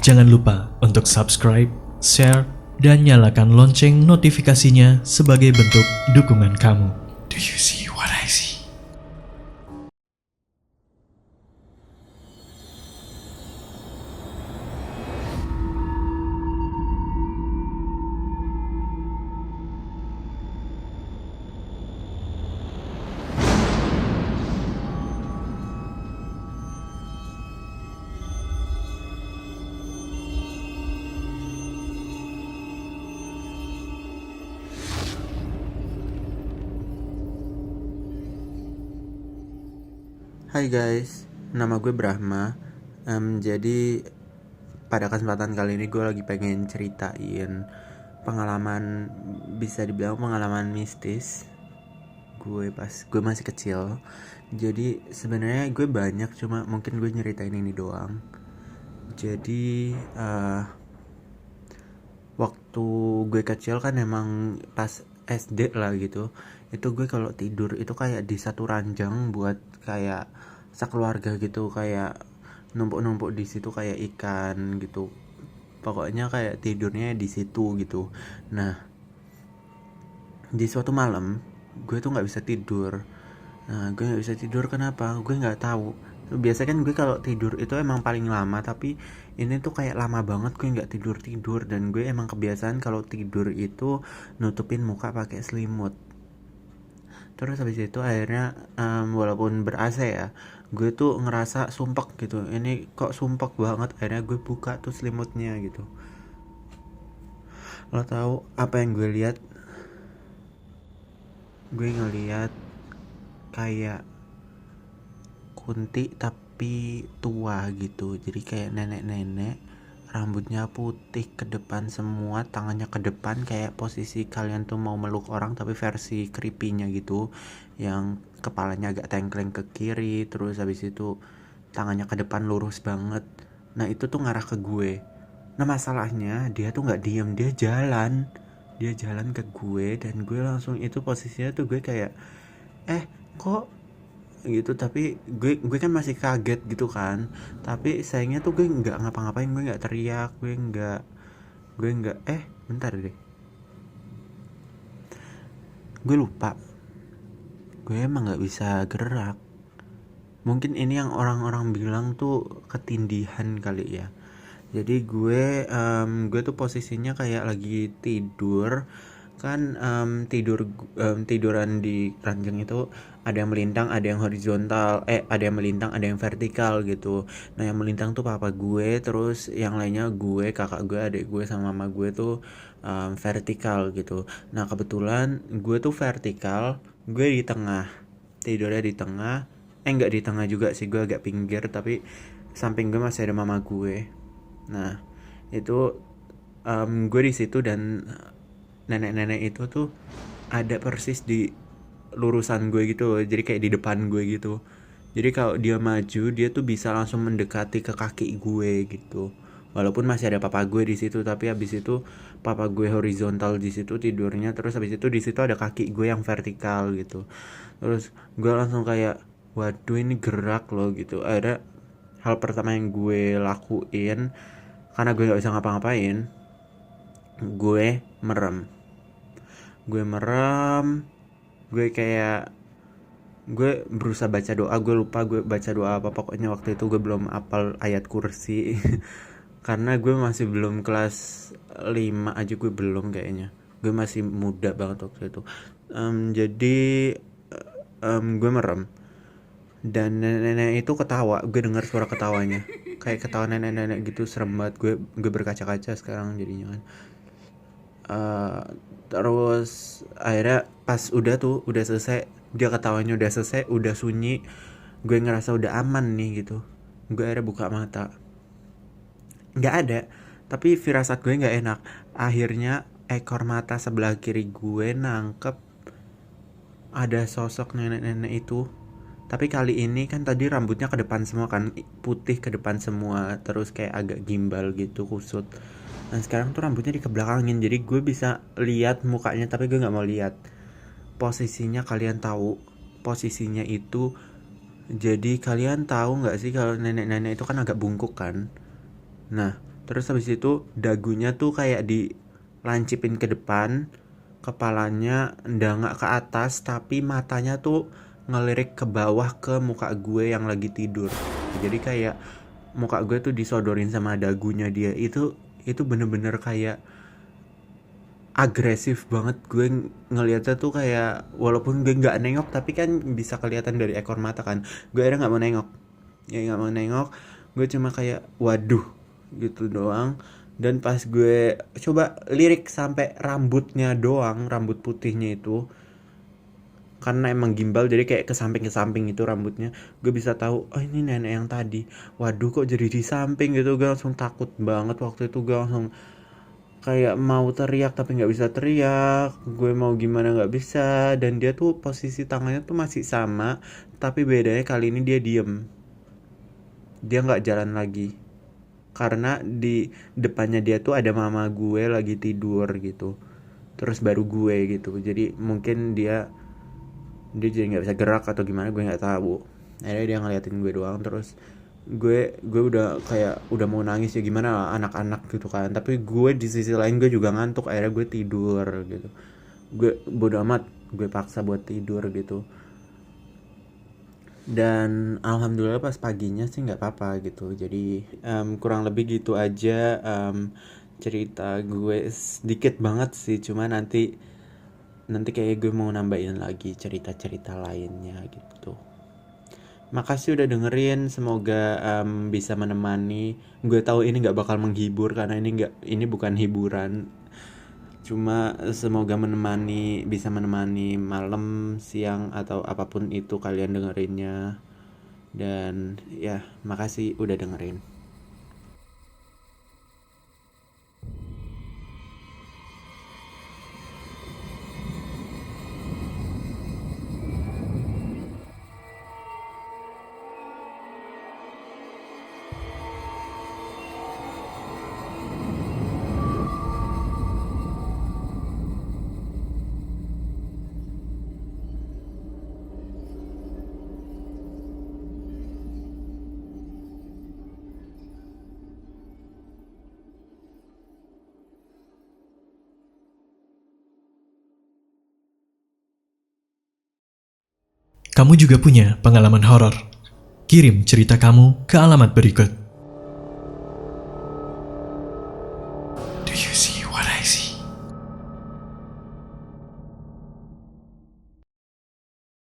Jangan lupa untuk subscribe, share, dan nyalakan lonceng notifikasinya sebagai bentuk dukungan kamu. Do you see what I see? Hai guys, nama gue Brahma. Jadi pada kesempatan kali ini gue lagi pengen ceritain pengalaman, bisa dibilang pengalaman mistis gue pas gue masih kecil. Jadi sebenarnya gue banyak, cuma mungkin gue nyeritain ini doang. Jadi waktu gue kecil kan emang pas SD lah gitu, itu gue kalau tidur itu kayak di satu ranjang buat kayak sekeluarga gitu, kayak numpuk-numpuk di situ kayak ikan gitu. Pokoknya kayak tidurnya di situ gitu. Nah, di suatu malam gue tuh nggak bisa tidur. Nah, gue nggak bisa tidur kenapa? Gue nggak tahu. Biasa kan gue kalau tidur itu emang paling lama, tapi ini tuh kayak lama banget gue nggak tidur tidur. Dan gue emang kebiasaan kalau tidur itu nutupin muka pakai selimut. Terus habis itu akhirnya walaupun ber-AC ya, gue tuh ngerasa sumpek gitu. Ini kok sumpek banget. Akhirnya gue buka tuh selimutnya gitu. Lo tahu apa yang gue lihat? Gue ngeliat kayak kunti tapi tua gitu. Jadi kayak nenek-nenek, rambutnya putih ke depan semua, tangannya ke depan kayak posisi kalian tuh mau meluk orang tapi versi creepy-nya gitu. Yang kepalanya agak tengkleng ke kiri, terus habis itu tangannya ke depan lurus banget. Nah, itu tuh ngarah ke gue. Nah, masalahnya dia tuh nggak diem, dia jalan. Dia jalan ke gue dan gue langsung, itu posisinya tuh gue kayak kok gitu. Tapi gue kan masih kaget gitu kan, tapi sayangnya tuh gue nggak ngapa-ngapain, gue nggak teriak, gue nggak bentar deh, gue lupa, gue emang nggak bisa gerak. Mungkin ini yang orang-orang bilang tuh ketindihan kali ya. Jadi gue tuh posisinya kayak lagi tidur kan, tiduran di ranjang itu ada yang melintang, ada yang horizontal, ada yang melintang, ada yang vertikal gitu. Nah, yang melintang tuh papa gue, terus yang lainnya gue, kakak gue, adik gue sama mama gue tuh vertikal gitu. Nah, kebetulan gue tuh vertikal, gue di tengah, tidurnya di tengah. Enggak di tengah juga sih, gue agak pinggir, tapi samping gue masih ada mama gue. Nah, itu gue di situ dan nenek-nenek itu tuh ada persis di lurusan gue gitu, jadi kayak di depan gue gitu. Jadi kalau dia maju, dia tuh bisa langsung mendekati ke kaki gue gitu. Walaupun masih ada papa gue di situ, tapi habis itu papa gue horizontal di situ tidurnya, terus habis itu di situ ada kaki gue yang vertikal gitu. Terus gue langsung kayak, waduh ini gerak loh gitu. Ada hal pertama yang gue lakuin, karena gue nggak bisa ngapa-ngapain, gue merem. Gue kayak, gue berusaha baca doa. Gue lupa gue baca doa apa, pokoknya waktu itu gue belum hafal ayat kursi. Karena gue masih belum kelas 5 aja, gue belum kayaknya, gue masih muda banget waktu itu. Jadi gue merem dan nenek-nenek itu ketawa. Gue dengar suara ketawanya, kayak ketawa nenek-nenek gitu, serem banget. Gue berkaca-kaca sekarang jadinya kan. Eh, Terus akhirnya pas udah selesai, dia ketawanya udah selesai, udah sunyi, gue ngerasa udah aman nih gitu. Gue akhirnya buka mata, nggak ada, tapi firasat gue nggak enak. Akhirnya ekor mata sebelah kiri gue nangkep ada sosok nenek-nenek itu. Tapi kali ini kan tadi rambutnya ke depan semua kan, putih ke depan semua, terus kayak agak gimbal gitu, kusut. Nah, sekarang tuh rambutnya dikebelakangin, jadi gue bisa lihat mukanya tapi gue nggak mau lihat. Posisinya kalian tahu, posisinya itu, jadi kalian tahu nggak sih kalau nenek-nenek itu kan agak bungkuk kan? Nah, Terus habis itu dagunya tuh kayak dilancipin ke depan, kepalanya ndangak ke atas, tapi matanya tuh ngelirik ke bawah ke muka gue yang lagi tidur. Jadi kayak muka gue tuh disodorin sama dagunya dia. Itu bener-bener kayak agresif banget. Gue ngeliatnya tuh kayak, walaupun gue nggak nengok tapi kan bisa kelihatan dari ekor mata kan. Gue akhirnya nggak mau nengok, ya nggak mau nengok. Gue cuma kayak waduh gitu doang. Dan pas gue coba lirik sampai rambutnya doang, rambut putihnya itu, karena emang gimbal jadi kayak ke samping itu rambutnya, gue bisa tahu oh ini nenek yang tadi. Waduh kok jadi di samping gitu. Gue langsung takut banget waktu itu. Gue langsung kayak mau teriak tapi nggak bisa teriak, gue mau gimana nggak bisa. Dan dia tuh posisi tangannya tuh masih sama, tapi bedanya kali ini dia diem, dia nggak jalan lagi, karena di depannya dia tuh ada mama gue lagi tidur gitu, terus baru gue gitu. Jadi mungkin dia jadi nggak bisa gerak atau gimana, gue nggak tahu. Akhirnya dia ngeliatin gue doang. Terus gue udah kayak udah mau nangis, ya gimana anak-anak gitu kan, tapi gue di sisi lain gue juga ngantuk. Akhirnya gue tidur gitu. Gue bodo amat, gue paksa buat tidur gitu. Dan alhamdulillah pas paginya sih nggak apa-apa gitu. Jadi kurang lebih gitu aja cerita gue, sedikit banget sih, cuma nanti kayak gue mau nambahin lagi cerita-cerita lainnya gitu. Makasih udah dengerin, semoga bisa menemani. Gue tahu ini nggak bakal menghibur karena ini bukan hiburan. Cuma semoga bisa menemani malam, siang atau apapun itu kalian dengerinnya. Dan ya, makasih udah dengerin. Kamu juga punya pengalaman horor? Kirim cerita kamu ke alamat berikut.